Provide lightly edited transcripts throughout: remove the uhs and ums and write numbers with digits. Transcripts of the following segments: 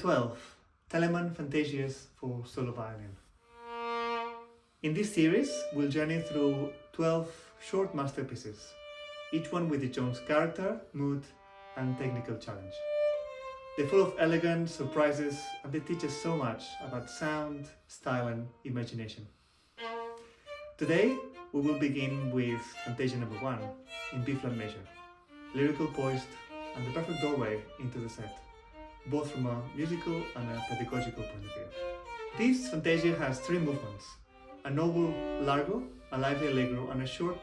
12, Telemann Fantasias for solo violin. In this series, we'll journey through 12 short masterpieces, each one with its own character, mood, and technical challenge. They're full of elegance, surprises, and they teach us so much about sound, style, and imagination. Today, we will begin with Fantasia No. 1 in B-flat major, lyrical poised, and the perfect doorway into the set, both from a musical and a pedagogical point of view. This Fantasia has 3 movements, a noble Largo, a lively Allegro, and a short,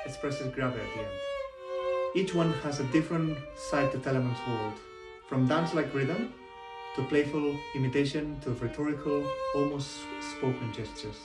expressive grave at the end. Each one has a different side to Telemann's world, from dance-like rhythm to playful imitation to rhetorical, almost spoken gestures.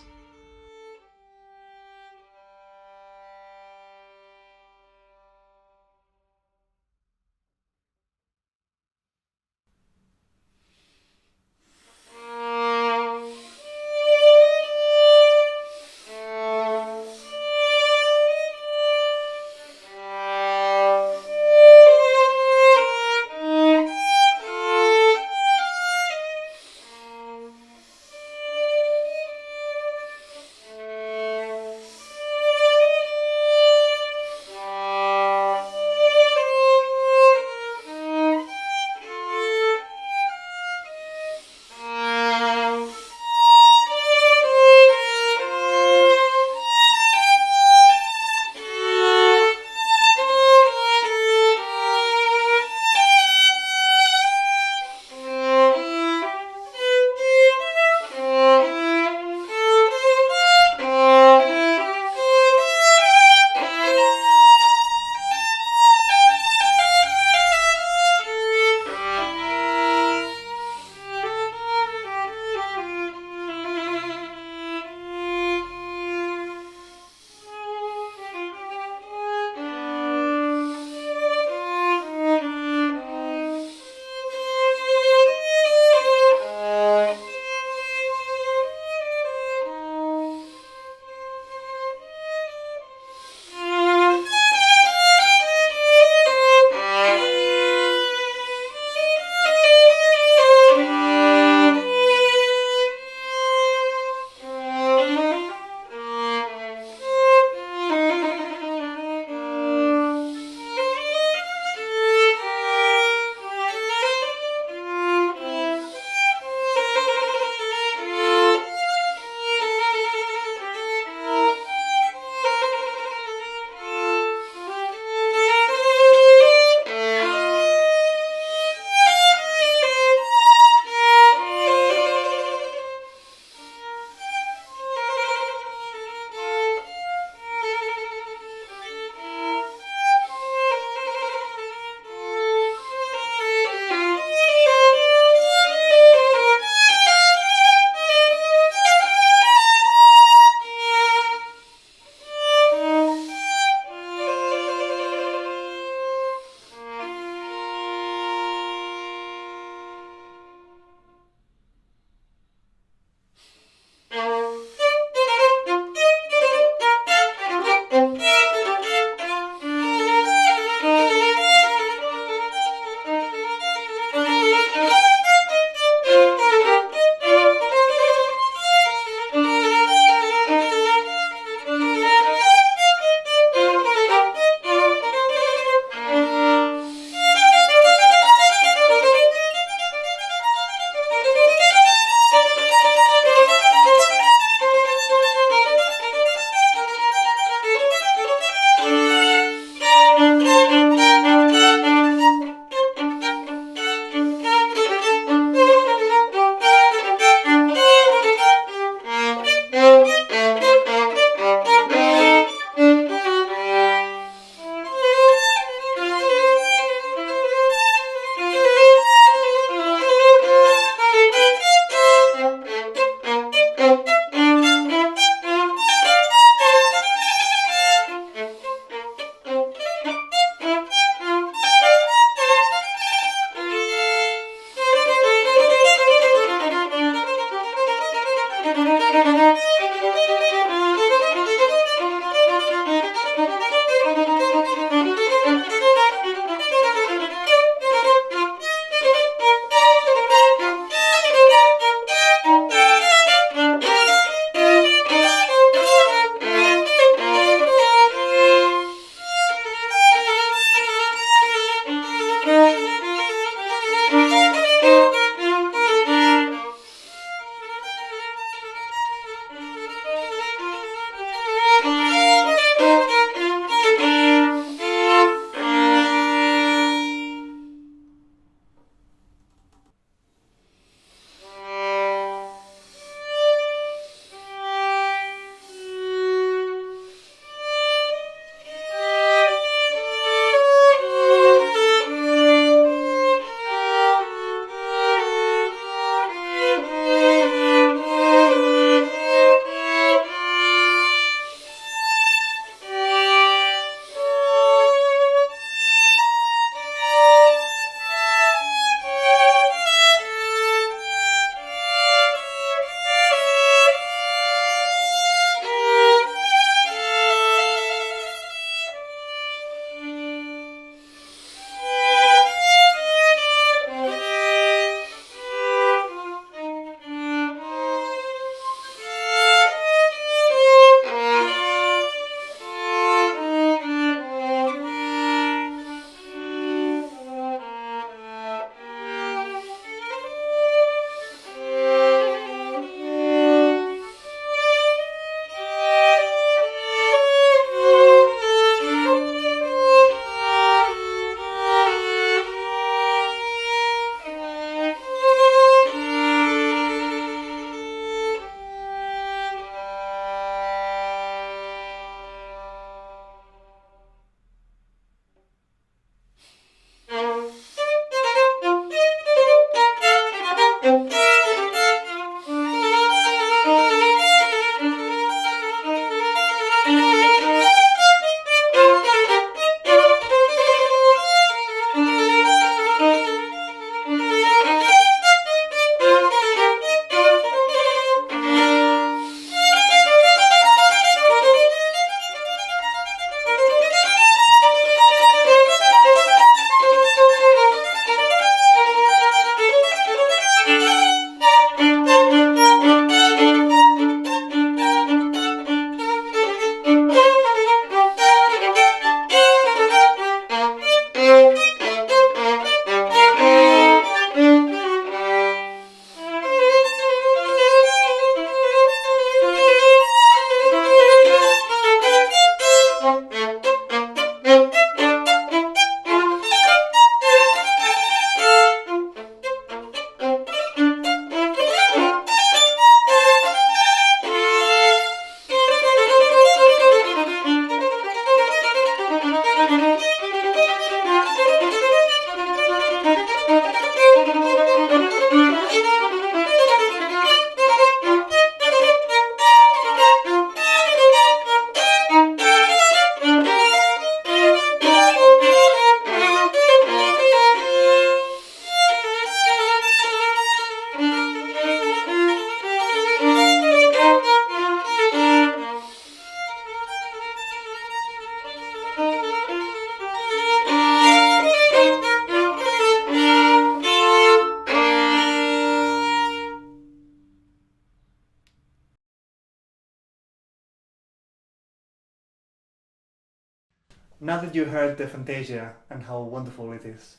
Now that you heard the Fantasia and how wonderful it is,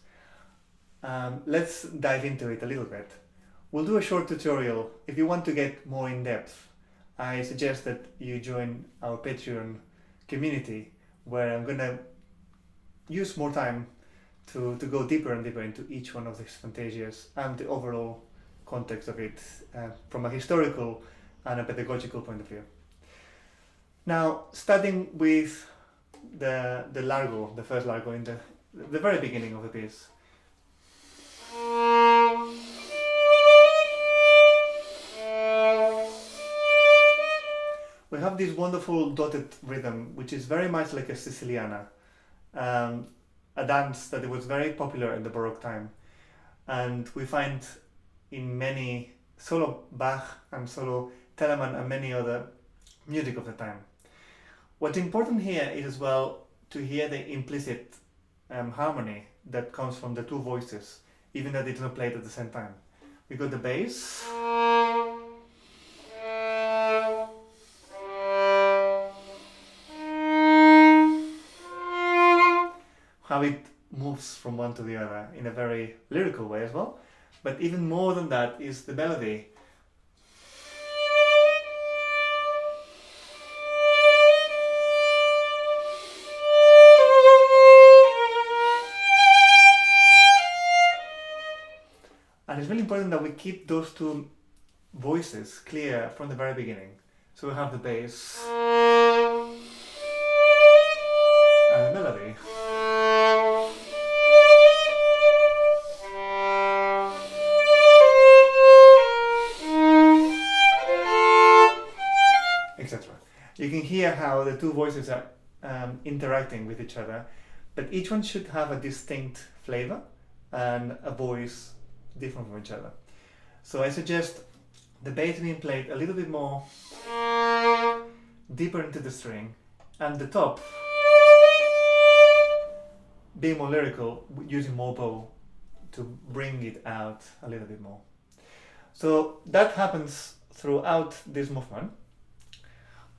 let's dive into it a little bit. We'll do a short tutorial. If you want to get more in depth, I suggest that you join our Patreon community, where I'm gonna use more time to go deeper and deeper into each one of these Fantasias and the overall context of it from a historical and a pedagogical point of view. Now, starting with the Largo, the first Largo in the very beginning of the piece. We have this wonderful dotted rhythm, which is very much like a Siciliana, a dance that was very popular in the Baroque time, and we find in many solo Bach and solo Telemann and many other music of the time. What's important here is as well to hear the implicit harmony that comes from the two voices, even though it's not played at the same time. We got the bass, how it moves from one to the other in a very lyrical way as well. But even more than that is the melody. And it's really important that we keep those two voices clear from the very beginning. So we have the bass and the melody. Etc. You can hear how the two voices are interacting with each other, but each one should have a distinct flavor and a voice different from each other. So I suggest the bass being played a little bit more deeper into the string, and the top being more lyrical, using more bow to bring it out a little bit more. So that happens throughout this movement.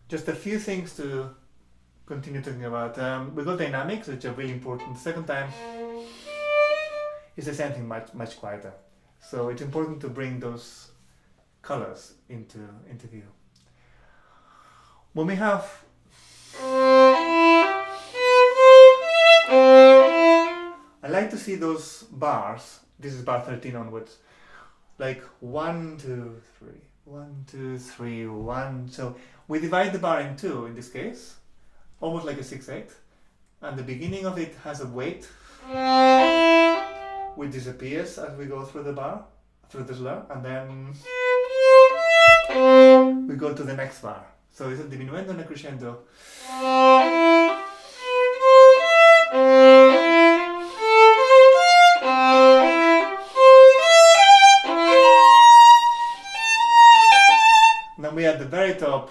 Just a few things to continue talking about. We got dynamics, which are really important. The second time is the same thing, much quieter. So it's important to bring those colors into view. When we have I like to see those bars, this is bar 13 onwards, like 1, 2, 3, 1, 2, 3, 1. So we divide the bar in two in this case, almost like a 6/8, and the beginning of it has a weight which disappears as we go through the bar, through the slur, and then we go to the next bar. So it's a diminuendo and a crescendo. And then we at the very top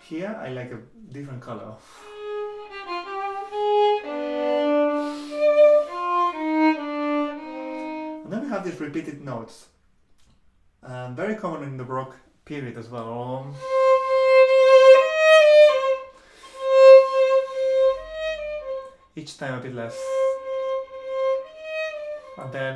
here I like a different color. And then we have these repeated notes, very common in the Baroque period as well. Each time a bit less, and then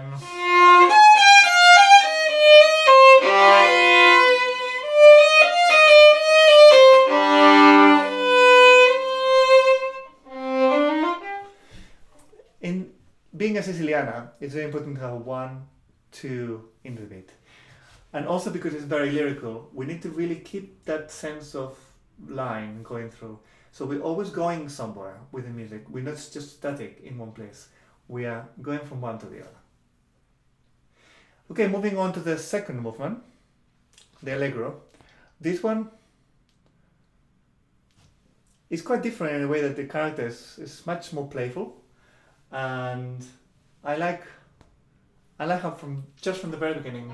in being a Siciliana, it's very important to have 1, 2 in the beat. And also because it's very lyrical, we need to really keep that sense of line going through. So we're always going somewhere with the music. We're not just static in one place. We are going from one to the other. Okay, moving on to the second movement, the Allegro. This one is quite different in a way that the character is much more playful. And I like how from the very beginning,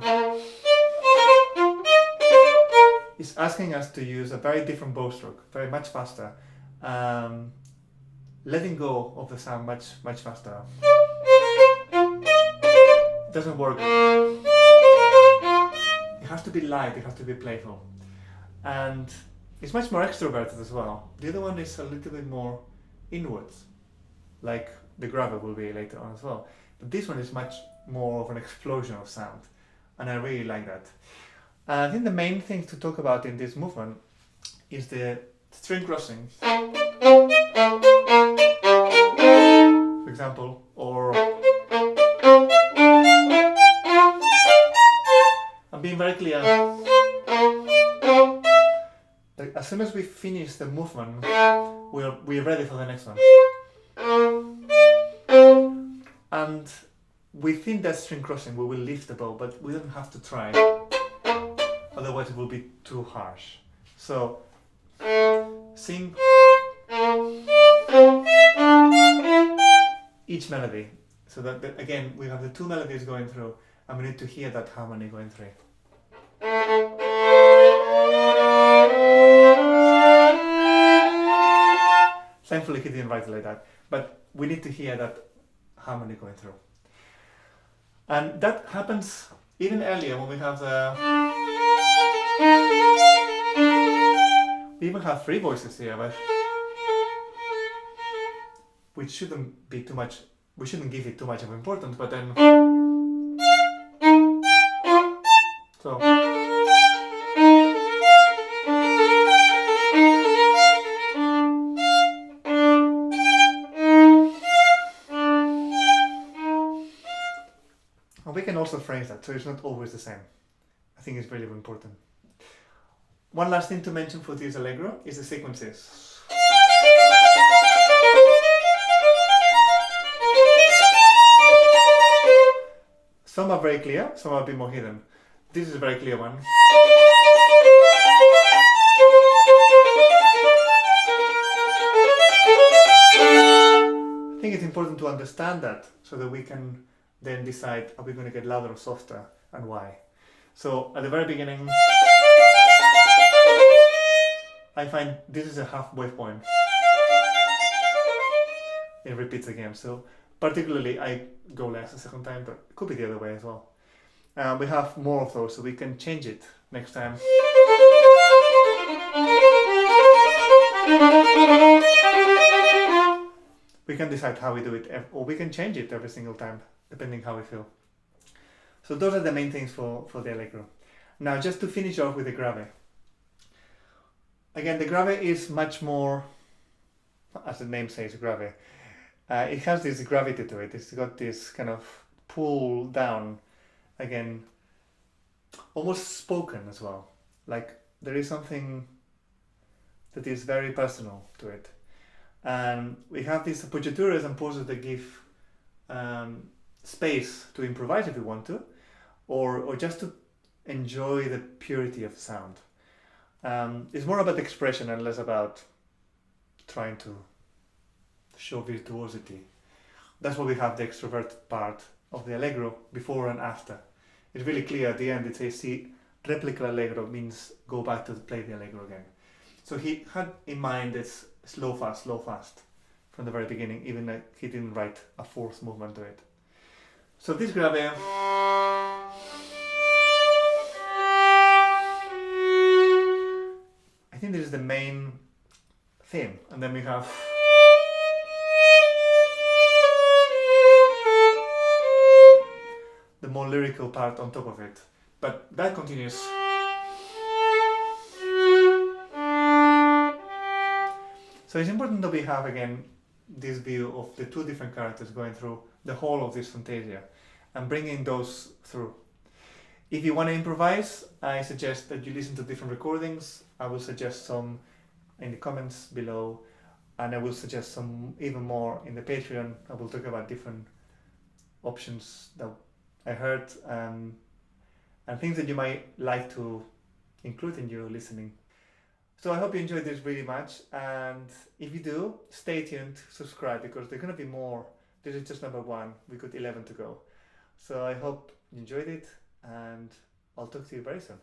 it's asking us to use a very different bow stroke, very much faster, letting go of the sound much faster. doesn't work. It has to be light, it has to be playful. And it's much more extroverted as well. The other one is a little bit more inwards, like the grave will be later on as well. But this one is much more of an explosion of sound, and I really like that. I think the main thing to talk about in this movement is the string crossing, for example, or I'm being very clear. Like, as soon as we finish the movement, we're ready for the next one. And within that string crossing, we will lift the bow, but we don't have to try. Otherwise, it will be too harsh. So, sing each melody. So that again, we have the two melodies going through, and we need to hear that harmony going through. Thankfully, he didn't write it like that, but we need to hear that harmony going through. And that happens even earlier when we have the... We even have three voices here, but which shouldn't be too much, we shouldn't give it too much of importance, but then... So... And we can also phrase that, so it's not always the same. I think it's really important. One last thing to mention for this Allegro is the sequences. Some are very clear, some are a bit more hidden. This is a very clear one. I think it's important to understand that so that we can then decide, are we going to get louder or softer, and why. So at the very beginning, I find this is a half wave point. It repeats again, so particularly I go less the second time, but it could be the other way as well. We have more of those, so we can change it next time. We can decide how we do it, or we can change it every single time, depending how we feel. So those are the main things for the Allegro. Now, just to finish off with the grave. Again, the grave is much more, as the name says, grave. It has this gravity to it. It's got this kind of pull down, again, almost spoken as well. Like there is something that is very personal to it. And we have these appoggiaturas and pauses that give space to improvise if we want to, or just to enjoy the purity of the sound. It's more about expression and less about trying to show virtuosity. That's why we have the extroverted part of the Allegro before and after. It's really clear at the end. It says, see, replica Allegro means go back to play the Allegro again. So he had in mind this slow, fast from the very beginning, even though he didn't write a fourth movement to it. So this grave, I think this is the main theme, and then we have the more lyrical part on top of it, but that continues. So it's important that we have again this view of the two different characters going through the whole of this Fantasia and bringing those through. If you want to improvise, I suggest that you listen to different recordings. I will suggest some in the comments below, and I will suggest some even more in the Patreon. I will talk about different options that I heard and things that you might like to include in your listening. So I hope you enjoyed this really much, and if you do, stay tuned, subscribe, because there's going to be more. This is just number 1, we got 11 to go. So I hope you enjoyed it, and I'll talk to you very soon.